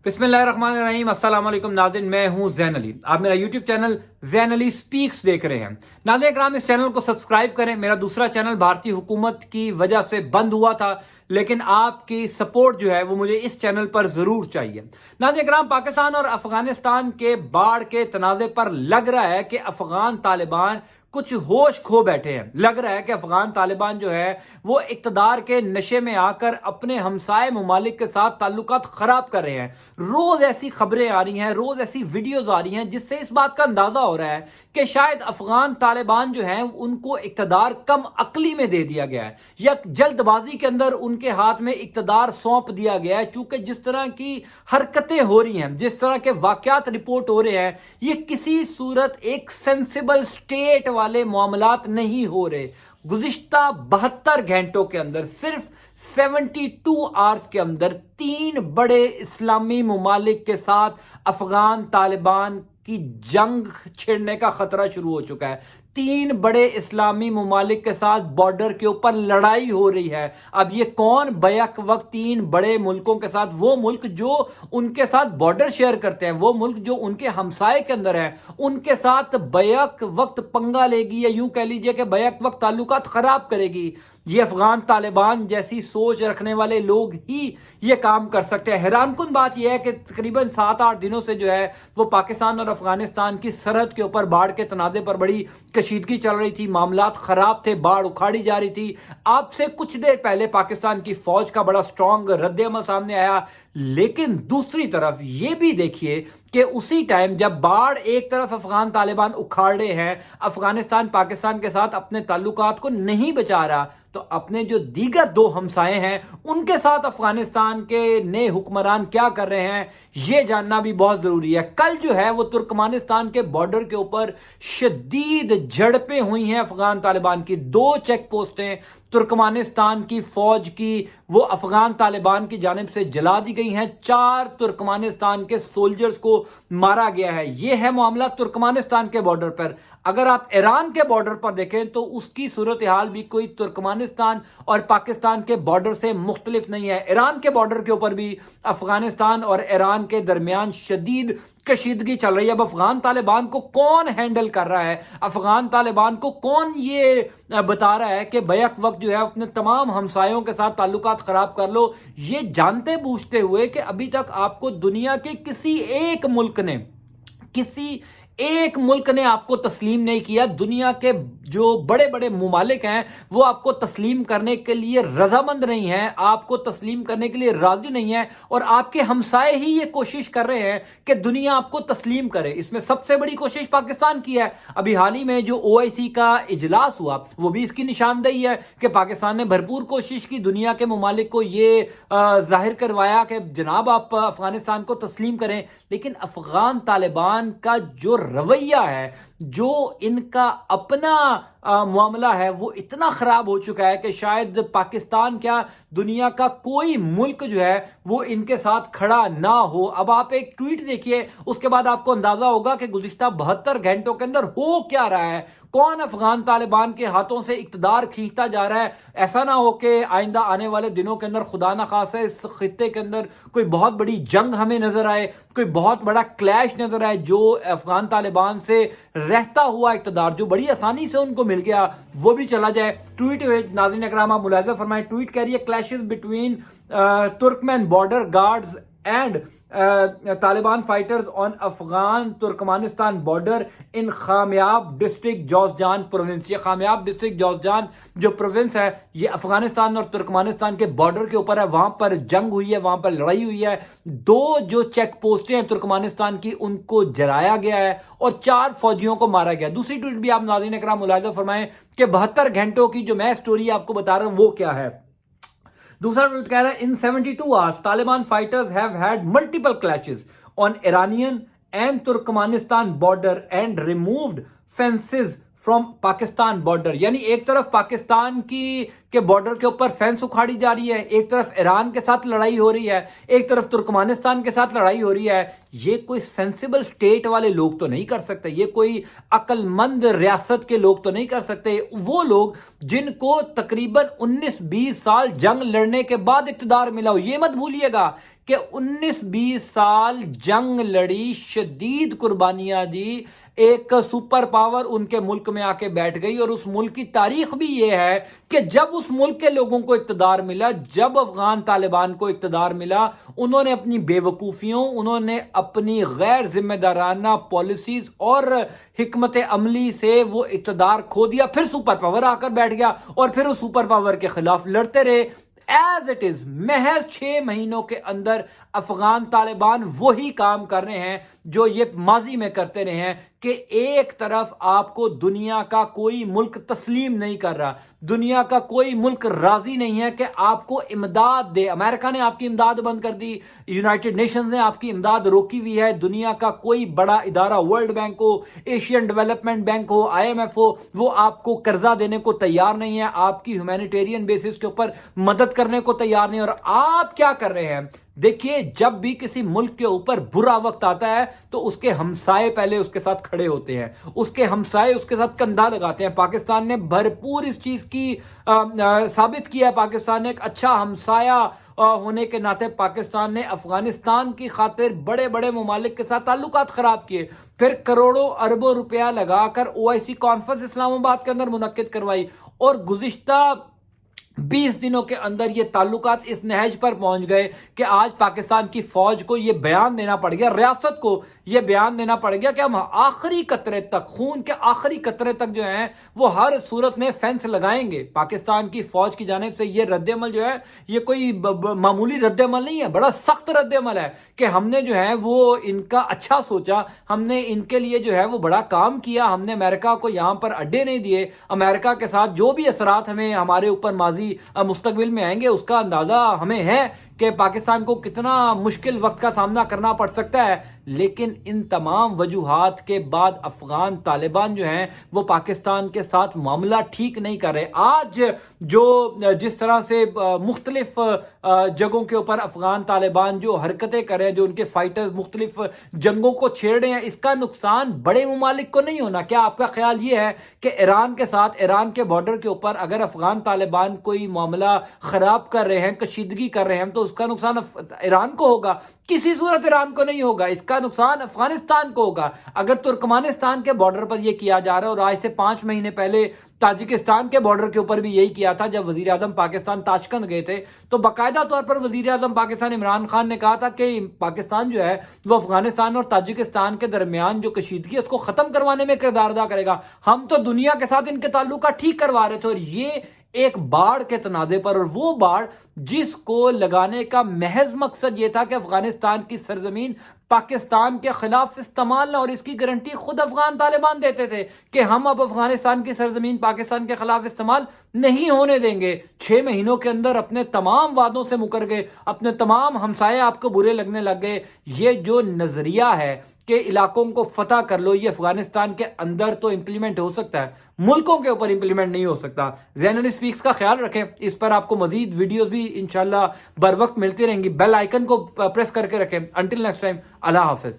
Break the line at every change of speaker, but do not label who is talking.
बिस्मिल्लाहिर्रहमानिर्रहीम। अस्सलाम वालेकुम नाज़रीन, मैं हूं ज़ैन अली। आप मेरा यूट्यूब चैनल ज़ैन अली स्पीक्स देख रहे हैं। नाज़रीन इकराम, इस चैनल को सब्सक्राइब करें। मेरा दूसरा चैनल भारतीय हुकूमत की वजह से बंद हुआ था, लेकिन आपकी सपोर्ट जो है वो मुझे इस चैनल पर ज़रूर चाहिए। नाज़रीन इकराम, पाकिस्तान और अफगानिस्तान के बाढ़ के तनाज़े पर लग रहा है कि अफगान तालिबान कुछ होश खो बैठे हैं। लग रहा है कि अफगान तालिबान जो है वो इक्तदार के नशे में आकर अपने हमसाए मुमालिक के साथ ताल्लुकात खराब कर रहे हैं। रोज ऐसी खबरें आ रही हैं, रोज ऐसी वीडियोज आ रही हैं जिससे इस बात का अंदाजा हो रहा है कि शायद अफगान तालिबान जो है उनको इक्तदार कम अकली में दे दिया गया है या जल्दबाजी के अंदर उनके हाथ में इक्तदार सौंप दिया गया है। चूंकि जिस तरह की हरकतें हो रही हैं, जिस तरह के वाकयात रिपोर्ट हो रहे हैं, ये किसी सूरत एक सेंसिबल स्टेट वाले मामलात नहीं हो रहे। गुज़िश्ता 72 घंटों के अंदर, सिर्फ 72 आवर्स के अंदर 3 बड़े इस्लामी मुमालिक के साथ अफगान तालिबान की जंग छिड़ने का खतरा शुरू हो चुका है। 3 बड़े इस्लामी मुमालिक के साथ बॉर्डर के ऊपर लड़ाई हो रही है। अब ये कौन बैक वक्त 3 बड़े मुल्कों के साथ, वो मुल्क जो उनके साथ बॉर्डर शेयर करते हैं, वो मुल्क जो उनके हमसाए के अंदर है, उनके साथ बैक वक्त पंगा लेगी या यूं कह लीजिए कि बैक वक्त ताल्लुकात खराब करेगी। ये अफगान तालिबान जैसी सोच रखने वाले लोग ही ये काम कर सकते हैं। हैरानकुन बात यह है कि तकरीबन 7-8 दिनों से जो है वो पाकिस्तान और अफगानिस्तान की सरहद के ऊपर बाढ़ के तनाज़े पर बड़ी कशीदगी चल रही थी, मामलात खराब थे, बाढ़ उखाड़ी जा रही थी। अब से कुछ देर पहले पाकिस्तान की फौज का बड़ा स्ट्रॉन्ग रद्द-ए-अमल सामने आया, लेकिन दूसरी तरफ ये भी देखिए कि उसी टाइम जब बाढ़ एक तरफ अफगान तालिबान उखाड़ रहे हैं, अफगानिस्तान पाकिस्तान के साथ अपने ताल्लुकात को नहीं बचा रहा, तो अपने जो दीगर 2 हमसाए हैं उनके साथ अफगानिस्तान के नए हुक्मरान क्या कर रहे हैं, यह जानना भी बहुत जरूरी है। कल जो है वो तुर्कमानिस्तान के बॉर्डर के ऊपर शदीद झड़पें हुई हैं। अफगान तालिबान की 2 चेक पोस्टें तुर्कमानिस्तान की फौज की वो अफगान तालिबान की जानिब से जला दी गई हैं। 4 तुर्कमानिस्तान के सोल्जर्स को मारा गया है। यह है मामला तुर्कमानिस्तान के बॉर्डर पर। अगर आप ईरान के बॉर्डर पर देखें तो उसकी सूरत हाल भी कोई तुर्कमानिस्तान और पाकिस्तान के बॉर्डर से मुख्तलिफ नहीं है। ईरान के बॉर्डर के ऊपर भी अफगानिस्तान और ईरान के दरमियान शदीद कशीदगी चल रही है। अब अफगान तालिबान को कौन हैंडल कर रहा है, अफगान तालिबान को कौन ये बता रहा है कि बैक वक्त जो है अपने तमाम हमसायों के साथ ताल्लुकात खराब कर लो, ये जानते बूझते हुए कि अभी तक आपको दुनिया के किसी एक मुल्क ने आपको तस्लीम नहीं किया। दुनिया के जो बड़े बड़े मुमालिक हैं वो आपको तस्लीम करने के लिए रजामंद नहीं है, आपको तस्लीम करने के लिए राजी नहीं है, और आपके हमसाए ही ये कोशिश कर रहे हैं कि दुनिया आपको तस्लीम करे। इसमें सबसे बड़ी कोशिश पाकिस्तान की है। अभी हाल ही में जो OIC का इजलास हुआ वो भी इसकी निशानदेही है कि पाकिस्तान ने भरपूर कोशिश की, दुनिया के मुमालिक को ये जाहिर करवाया कि जनाब आप अफगानिस्तान को तस्लीम करें, लेकिन अफगान तालिबान का जो रवैया है, जो इनका अपना मामला है, वो इतना खराब हो चुका है कि शायद पाकिस्तान क्या दुनिया का कोई मुल्क जो है वो इनके साथ खड़ा ना हो। अब आप एक ट्वीट देखिए, उसके बाद आपको अंदाजा होगा कि गुज़िश्ता 72 घंटों के अंदर हो क्या रहा है। कौन अफगान तालिबान के हाथों से इक्तदार खींचता जा रहा है। ऐसा ना हो कि आइंदा आने वाले दिनों के अंदर खुदा ना खासा इस खित्ते के अंदर कोई बहुत बड़ी जंग हमें नजर आए, कोई बहुत बड़ा क्लैश नजर आए, जो अफगान तालिबान से रहता हुआ इक्तदार जो बड़ी आसानी से उनको मिल गया वो भी चला जाए। ट्वीट नाज़रीन इकराम आप मुलाहिज़ा फरमाएं, ट्वीट कह रही है clashes between Turkmen border guards and Taliban fighters on Afghan Turkmenistan border in Khamyab district Jowzjan province. ये खामियाब डिस्ट्रिक्ट जौज़जान जो प्रोविंस है ये अफगानिस्तान और तुर्कमानिस्तान के बॉर्डर के ऊपर है। वहां पर जंग हुई है, वहां पर लड़ाई हुई है। 2 जो चेक पोस्टें हैं तुर्कमानिस्तान की उनको जलाया गया है और 4 फौजियों को मारा गया। दूसरी ट्वीट भी आप नाज़रीन इकराम मुलाहिज़ा फरमाएं कि 72 घंटों की जो मैं स्टोरी आपको बता रहा हूं वो क्या है। दूसरा ट्वीट कह रहा है इन 72 hours Taliban fighters have had multiple clashes on Iranian and Turkmenistan border and removed fences from Pakistan border, यानी एक तरफ पाकिस्तान के बॉर्डर के ऊपर फेंस उखाड़ी जा रही है, एक तरफ ईरान के साथ लड़ाई हो रही है, एक तरफ तुर्कमानिस्तान के साथ लड़ाई हो रही है। ये कोई सेंसिबल स्टेट वाले लोग तो नहीं कर सकते, ये कोई अक्लमंद रियासत के लोग तो नहीं कर सकते। वो लोग जिनको तकरीबन 19-20 साल जंग लड़ने के बाद इक़्तिदार मिला हो। ये मत भूलिएगा कि 19-20 साल जंग लड़ी, शदीद कुर्बानियां दी, एक सुपर पावर उनके मुल्क में आके बैठ गई। और उस मुल्क की तारीख भी ये है कि जब उस मुल्क के लोगों को इक़्तिदार मिला, जब अफगान तालिबान को इक़्तिदार मिला, उन्होंने अपनी बेवकूफ़ियों, उन्होंने अपनी गैर जिम्मेदाराना पॉलिसीज और हिकमत अमली से वो इक़्तिदार खो दिया। फिर सुपर पावर आकर बैठ गया और फिर उस सुपर पावर के खिलाफ लड़ते रहे। एज इट इज महज 6 महीनों के अंदर अफगान तालिबान वही काम कर रहे हैं जो ये माजी में करते रहे हैं कि एक तरफ आपको दुनिया का कोई मुल्क तस्लीम नहीं कर रहा, दुनिया का कोई मुल्क राजी नहीं है कि आपको इमदाद दे। अमेरिका ने आपकी इमदाद बंद कर दी, यूनाइटेड नेशंस ने आपकी इमदाद रोकी हुई है। दुनिया का कोई बड़ा इदारा, वर्ल्ड बैंक हो, एशियन डेवलपमेंट बैंक हो, IMF हो, वो आपको कर्जा देने को तैयार नहीं है, आपकी ह्यूमैनिटेरियन बेसिस के ऊपर मदद करने को तैयार नहीं। और आप क्या कर रहे हैं? देखिए, जब भी किसी मुल्क के ऊपर बुरा वक्त आता है तो उसके हमसाए पहले उसके साथ खड़े होते हैं, उसके हमसाए उसके साथ कंधा लगाते हैं। पाकिस्तान ने भरपूर इस चीज की साबित किया है। पाकिस्तान ने एक अच्छा हमसाया होने के नाते पाकिस्तान ने अफगानिस्तान की खातिर बड़े बड़े मुमालिक के साथ ताल्लुकात खराब किए, फिर करोड़ों अरबों रुपया लगाकर OIC कॉन्फ्रेंस इस्लामाबाद के अंदर मुनक्किद करवाई। और गुज़िश्ता 20 दिनों के अंदर ये ताल्लुकात इस नहज पर पहुंच गए कि आज पाकिस्तान की फौज को ये बयान देना पड़ गया, रियासत को ये बयान देना पड़ गया कि हम आखिरी कतरे तक, खून के आखिरी कतरे तक जो है वो हर सूरत में फेंस लगाएंगे। पाकिस्तान की फौज की जानिब से ये रद्दमल जो है ये कोई मामूली रद्दमल नहीं है, बड़ा सख्त रद्दमल है कि हमने जो है वो इनका अच्छा सोचा, हमने इनके लिए जो है वो बड़ा काम किया, हमने अमेरिका को यहां पर अड्डे नहीं दिए। अमेरिका के साथ जो भी असरात हमें हमारे ऊपर माजी मुस्तकबिल में आएंगे उसका अंदाजा हमें है कि पाकिस्तान को कितना मुश्किल वक्त का सामना करना पड़ सकता है। लेकिन इन तमाम वजूहात के बाद अफगान तालिबान जो हैं वो पाकिस्तान के साथ मामला ठीक नहीं कर रहे। आज जो जिस तरह से मुख्तलिफ जगहों के ऊपर अफगान तालिबान जो हरकतें कर रहे हैं, जो उनके फाइटर्स मुख्तलिफ जंगों को छेड़ रहे हैं, इसका नुकसान बड़े मुमालिक को नहीं होना। क्या आपका ख्याल ये है कि ईरान के साथ, ईरान के बॉर्डर के ऊपर अगर अफगान तालिबान कोई मामला खराब कर रहे हैं, कशीदगी कर रहे हैं, तो उसका नुकसान ईरान को होगा? किसी सूरत ईरान को नहीं होगा, इसका नुकसान अफगानिस्तान को होगा। अगर तुर्कमानिस्तान के बॉर्डर पर यह किया जा रहा है, और आज से 5 महीने पहले ताजिकिस्तान के बॉर्डर के ऊपर भी यही किया था, जब वजीर आजम पाकिस्तान ताशकंद गए थे तो बाकायदा तौर पर वजीर आजम पाकिस्तान इमरान खान ने कहा था कि पाकिस्तान जो है वो अफगानिस्तान और ताजिकिस्तान के दरमियान जो कशीदगी है उसको खत्म करवाने में किरदार अदा करेगा। हम तो दुनिया के साथ इनके ताल्लुकात ठीक करवा रहे थे, और ये एक बाढ़ के तनादे पर, और वो बाढ़ जिसको लगाने का महज मकसद ये था कि अफगानिस्तान की सरजमीन पाकिस्तान के खिलाफ इस्तेमाल ना, और इसकी गारंटी खुद अफगान तालिबान देते थे कि हम अब अफगानिस्तान की सरजमीन पाकिस्तान के खिलाफ इस्तेमाल नहीं होने देंगे। 6 महीनों के अंदर अपने तमाम वादों से मुकर गए, अपने तमाम हमसाए आपको बुरे लगने लग गए। ये जो नजरिया है कि इलाकों को फतह कर लो, ये अफगानिस्तान के अंदर तो इंप्लीमेंट हो सकता है, मुल्कों के ऊपर इंप्लीमेंट नहीं हो सकता। ज़ैन अली स्पीक्स का ख्याल रखें, इस पर आपको मजीद वीडियोस भी इंशाल्लाह बर वक्त मिलती रहेंगी। बेल आइकन को प्रेस करके रखें। अंटिल नेक्स्ट टाइम, अल्लाह हाफिज।